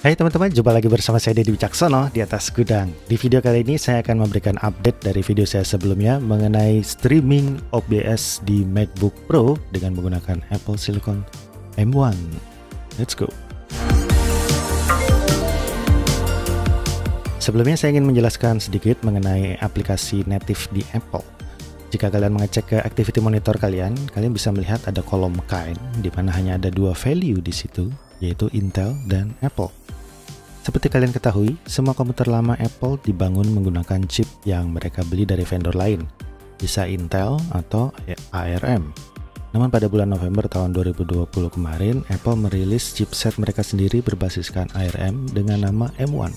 Hai teman-teman, jumpa lagi bersama saya Deddy Wicaksono di atas gudang. Di video kali ini saya akan memberikan update dari video saya sebelumnya mengenai streaming OBS di MacBook Pro dengan menggunakan Apple Silicon M1. Let's go. Sebelumnya saya ingin menjelaskan sedikit mengenai aplikasi native di Apple. Jika kalian mengecek ke activity monitor kalian bisa melihat ada kolom kind di mana hanya ada dua value di situ, yaitu Intel dan Apple. Seperti kalian ketahui, semua komputer lama Apple dibangun menggunakan chip yang mereka beli dari vendor lain, bisa Intel atau ARM. Namun pada bulan November tahun 2020 kemarin, Apple merilis chipset mereka sendiri berbasiskan ARM dengan nama M1.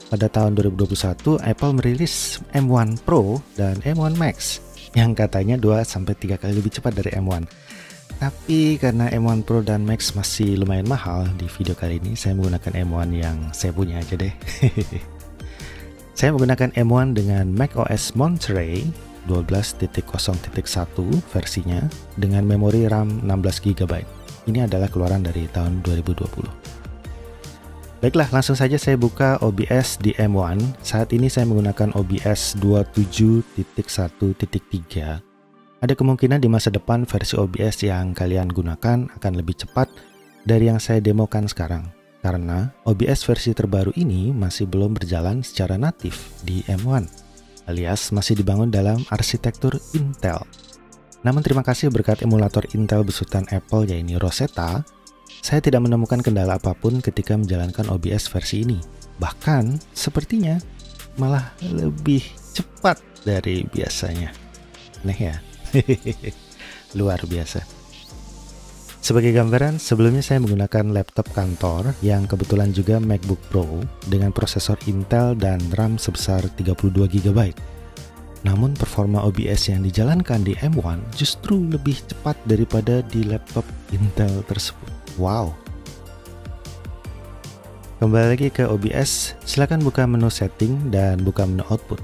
Pada tahun 2021, Apple merilis M1 Pro dan M1 Max, yang katanya 2-3 kali lebih cepat dari M1. Tapi karena M1 Pro dan Max masih lumayan mahal, di video kali ini saya menggunakan M1 yang saya punya aja deh. Saya menggunakan M1 dengan macOS Monterey 12.0.1 versinya dengan memori RAM 16 GB. Ini adalah keluaran dari tahun 2020. Baiklah, langsung saja saya buka OBS di M1. Saat ini saya menggunakan OBS 27.1.3. Ada kemungkinan di masa depan versi OBS yang kalian gunakan akan lebih cepat dari yang saya demokan sekarang. Karena OBS versi terbaru ini masih belum berjalan secara natif di M1, alias masih dibangun dalam arsitektur Intel. Namun terima kasih berkat emulator Intel besutan Apple yaitu Rosetta, saya tidak menemukan kendala apapun ketika menjalankan OBS versi ini. Bahkan sepertinya malah lebih cepat dari biasanya. Aneh ya? Luar biasa. Sebagai gambaran, sebelumnya saya menggunakan laptop kantor yang kebetulan juga MacBook Pro dengan prosesor Intel dan RAM sebesar 32 GB. Namun performa OBS yang dijalankan di M1 justru lebih cepat daripada di laptop Intel tersebut. Wow. Kembali lagi ke OBS, silakan buka menu setting dan buka menu output.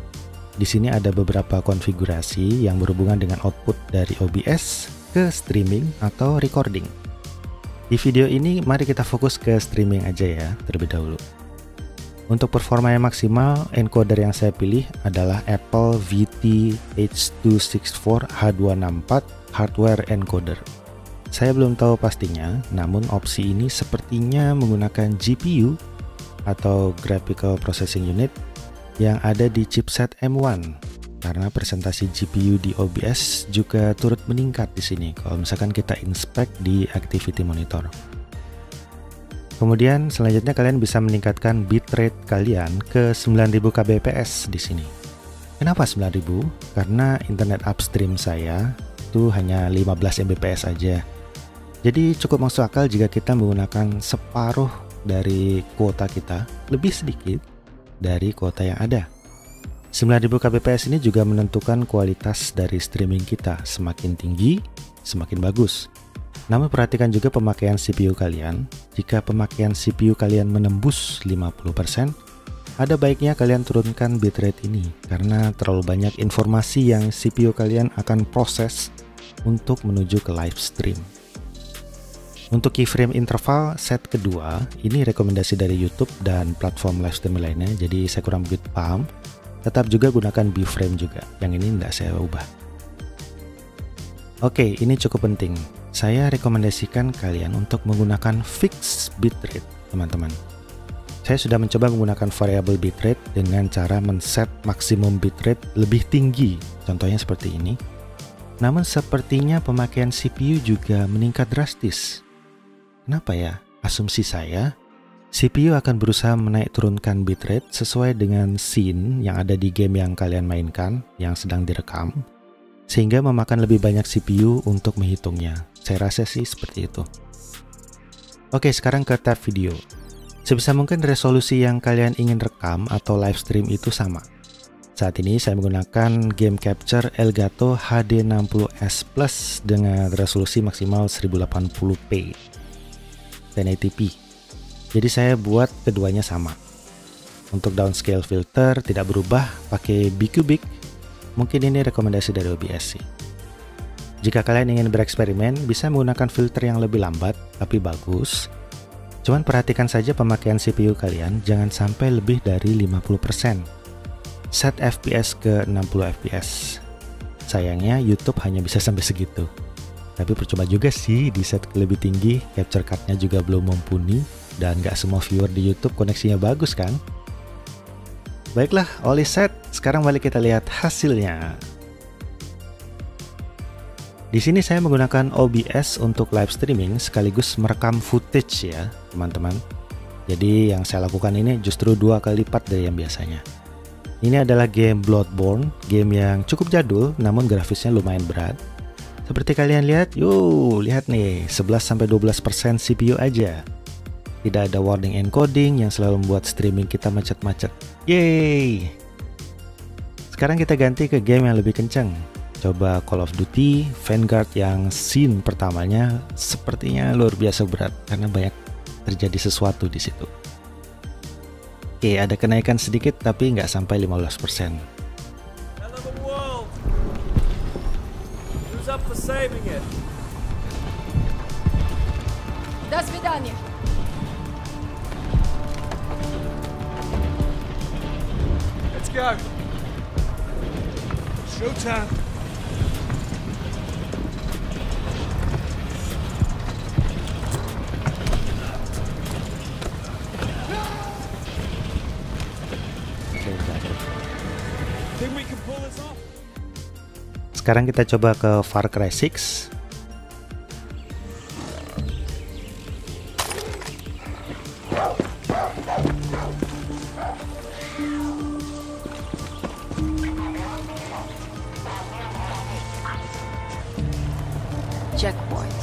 Di sini ada beberapa konfigurasi yang berhubungan dengan output dari OBS ke streaming atau recording. Di video ini mari kita fokus ke streaming aja ya terlebih dahulu. Untuk performa yang maksimal, encoder yang saya pilih adalah Apple VT-H264H264 hardware encoder. Saya belum tahu pastinya, namun opsi ini sepertinya menggunakan GPU atau Graphical Processing Unit yang ada di chipset M1, karena presentasi GPU di OBS juga turut meningkat di sini kalau misalkan kita inspect di activity monitor. Kemudian selanjutnya kalian bisa meningkatkan bitrate kalian ke 9000 kbps di sini. Kenapa 9000? Karena internet upstream saya itu hanya 15 Mbps aja. Jadi cukup masuk akal jika kita menggunakan separuh dari kuota kita, lebih sedikit dari kuota yang ada. 9000 kbps ini juga menentukan kualitas dari streaming kita, semakin tinggi, semakin bagus. Namun perhatikan juga pemakaian CPU kalian. Jika pemakaian CPU kalian menembus 50%, ada baiknya kalian turunkan bitrate ini, karena terlalu banyak informasi yang CPU kalian akan proses untuk menuju ke live stream. Untuk keyframe interval set kedua, ini rekomendasi dari YouTube dan platform live stream lainnya, jadi saya kurang begitu paham. Tetap juga gunakan B-frame juga, yang ini tidak saya ubah. Oke, ini cukup penting. Saya rekomendasikan kalian untuk menggunakan fixed bitrate, teman-teman. Saya sudah mencoba menggunakan variable bitrate dengan cara men-set maksimum bitrate lebih tinggi, contohnya seperti ini. Namun sepertinya pemakaian CPU juga meningkat drastis. Kenapa ya? Asumsi saya, CPU akan berusaha menaik turunkan bitrate sesuai dengan scene yang ada di game yang kalian mainkan, yang sedang direkam, sehingga memakan lebih banyak CPU untuk menghitungnya. Saya rasa sih seperti itu. Oke, sekarang ke tab video. Sebisa mungkin resolusi yang kalian ingin rekam atau live stream itu sama. Saat ini saya menggunakan Game Capture Elgato HD60S Plus dengan resolusi maksimal 1080p. 1080p. Jadi saya buat keduanya sama. Untuk downscale filter tidak berubah, pakai B-Cubic. Mungkin ini rekomendasi dari OBS sih. Jika kalian ingin bereksperimen, bisa menggunakan filter yang lebih lambat tapi bagus. Cuman perhatikan saja pemakaian CPU kalian, jangan sampai lebih dari 50%. Set FPS ke 60 fps. Sayangnya YouTube hanya bisa sampai segitu. Tapi percuma juga sih di set lebih tinggi, capture card-nya juga belum mumpuni, dan gak semua viewer di YouTube koneksinya bagus kan? Baiklah, all is set. Sekarang mari kita lihat hasilnya. Di sini saya menggunakan OBS untuk live streaming sekaligus merekam footage ya, teman-teman. Jadi yang saya lakukan ini justru 2 kali lipat dari yang biasanya. Ini adalah game Bloodborne, game yang cukup jadul namun grafisnya lumayan berat. Seperti kalian lihat, lihat nih, 11-12% CPU aja. Tidak ada warning encoding yang selalu membuat streaming kita macet-macet. Yeay! Sekarang kita ganti ke game yang lebih kencang. Coba Call of Duty Vanguard yang scene pertamanya sepertinya luar biasa berat karena banyak terjadi sesuatu di situ. Oke, ada kenaikan sedikit tapi nggak sampai 15%. Up for saving it. До свидания. Let's go. Showtime. Think we can pull this off? Sekarang kita coba ke Far Cry 6. Checkpoint.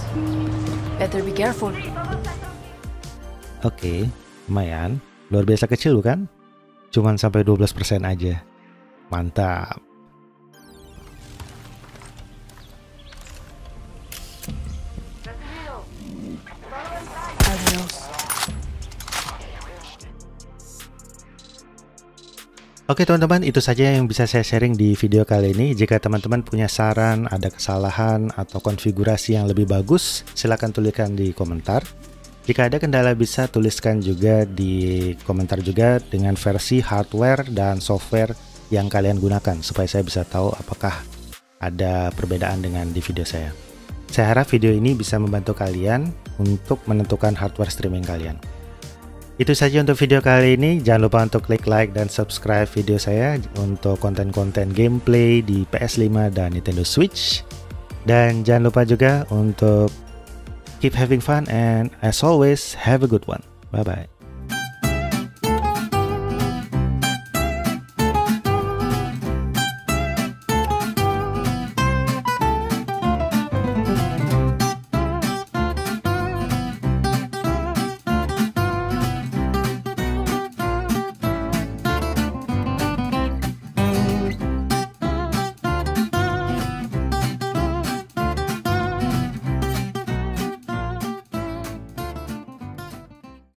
Better be careful. Oke, lumayan. Luar biasa kecil bukan? Cuman sampai 12% aja. Mantap. Oke teman-teman, itu saja yang bisa saya sharing di video kali ini. Jika teman-teman punya saran, ada kesalahan, atau konfigurasi yang lebih bagus, silahkan tuliskan di komentar. Jika ada kendala bisa tuliskan juga di komentar juga dengan versi hardware dan software yang kalian gunakan, supaya saya bisa tahu apakah ada perbedaan dengan di video saya. Saya harap video ini bisa membantu kalian untuk menentukan hardware streaming kalian. Itu saja untuk video kali ini. Jangan lupa untuk klik like dan subscribe video saya untuk konten-konten gameplay di PS5 dan Nintendo Switch. Dan jangan lupa juga untuk keep having fun and as always have a good one. Bye bye.